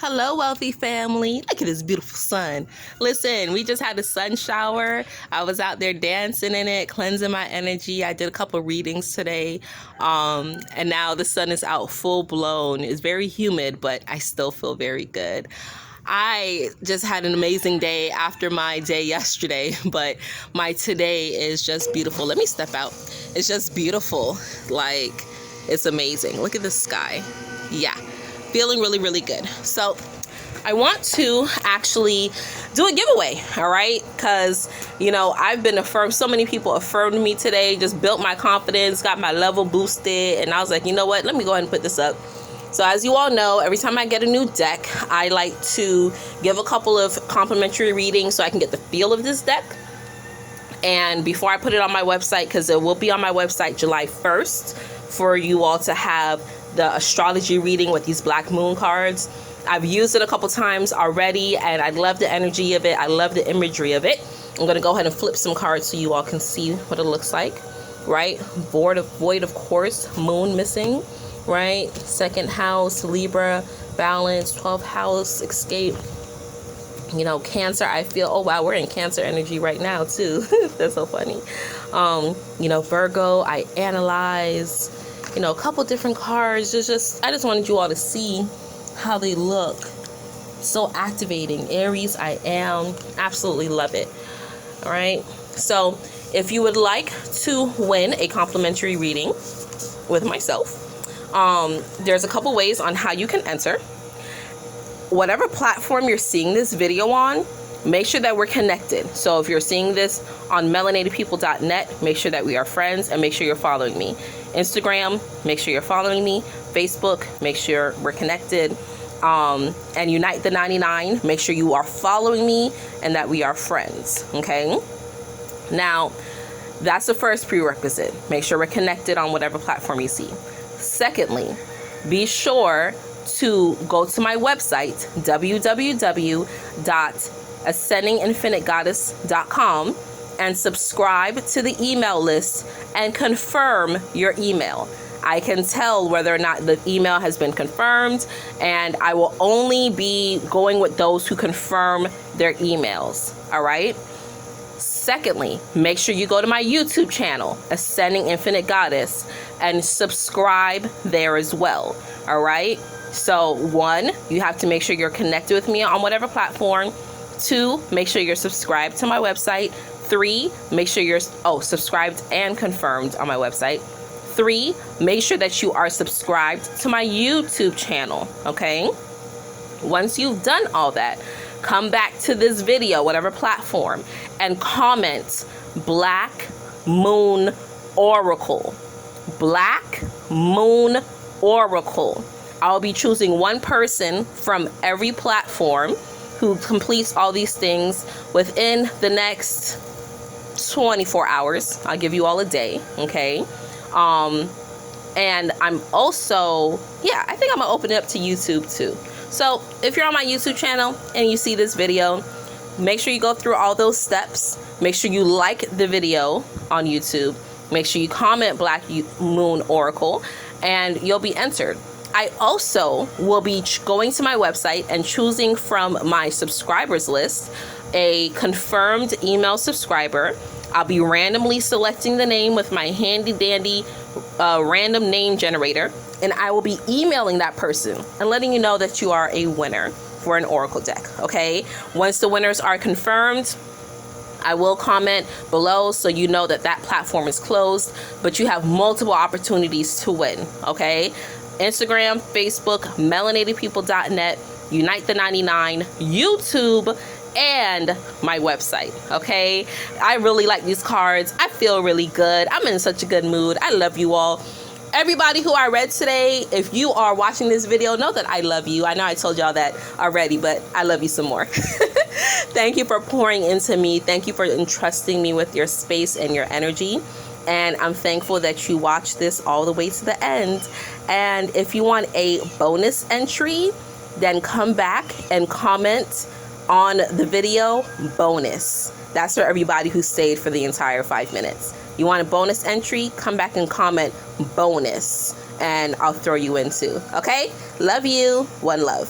Hello, wealthy family. Look at this beautiful sun. Listen, we just had a sun shower. I was out there dancing in it, cleansing my energy. I did a couple readings today. And now the sun is out full blown. It's very humid, but I still feel very good. I just had an amazing day after my day yesterday, but my today is just beautiful. Let me step out. It's just beautiful. Like, it's amazing. Look at the sky. Yeah. Feeling really, really good. So I want to actually do a giveaway, all right? Because, I've been affirmed. So many people affirmed me today, just built my confidence, got my level boosted. And I was like, you know what? Let me go ahead and put this up. So as you all know, every time I get a new deck, I like to give a couple of complimentary readings so I can get the feel of this deck. And before I put it on my website, because it will be on my website July 1st, for you all to have the astrology reading with these black moon cards. I've used it a couple times already, and I love the energy of it. I love the imagery of it. I'm going to go ahead and flip some cards so you all can see what it looks like, right? Void, of course, moon missing, right? Second house, Libra, balance, 12th house, escape. Cancer, I feel, oh wow, we're in Cancer energy right now too. That's so funny. Virgo, I analyze, a couple different cards. I just wanted you all to see how they look. So activating. Aries, I am. Absolutely love it. All right. So if you would like to win a complimentary reading with myself, there's a couple ways on how you can enter. Whatever platform you're seeing this video on, make sure that we're connected. So if you're seeing this on melanatedpeople.net, make sure that we are friends and make sure you're following me. Instagram, make sure you're following me. Facebook, make sure we're connected. And Unite the 99, make sure you are following me and that we are friends. Okay? Now, that's the first prerequisite. Make sure we're connected on whatever platform you see. Secondly, be sure to go to my website, www.ascendinginfinitegoddess.com, and subscribe to the email list and confirm your email. I can tell whether or not the email has been confirmed, and I will only be going with those who confirm their emails. All right? Secondly, make sure you go to my YouTube channel, Ascending Infinite Goddess, and subscribe there as well. All right? So 1, you have to make sure you're connected with me on whatever platform. 2, make sure you're subscribed to my website. 3, make sure you're subscribed and confirmed on my website. 3, make sure that you are subscribed to my YouTube channel, okay? Once you've done all that, come back to this video, whatever platform, and comment Black Moon Oracle. Black Moon Oracle. I'll be choosing one person from every platform who completes all these things within the next 24 hours. I'll give you all a day, okay? And I'm also, I think I'm gonna open it up to YouTube too. So if you're on my YouTube channel and you see this video, make sure you go through all those steps. Make sure you like the video on YouTube. Make sure you comment Black Moon Oracle, and you'll be entered. I also will be going to my website and choosing from my subscribers list a confirmed email subscriber. I'll be randomly selecting the name with my handy dandy random name generator, and I will be emailing that person and letting you know that you are a winner for an Oracle deck, okay? Once the winners are confirmed, I will comment below so you know that that platform is closed, but you have multiple opportunities to win, okay? Instagram, Facebook, melanatedpeople.net, Unite the 99, YouTube, and my website, okay? I really like these cards. I feel really good. I'm in such a good mood. I love you all. Everybody who I read today, if you are watching this video, know that I love you. I know I told y'all that already, but I love you some more. Thank you for pouring into me. Thank you for entrusting me with your space and your energy. And I'm thankful that you watched this all the way to the end. And if you want a bonus entry, then come back and comment on the video bonus. That's for everybody who stayed for the entire 5 minutes. You want a bonus entry? Come back and comment bonus, and I'll throw you in too. Okay? Love you. One love.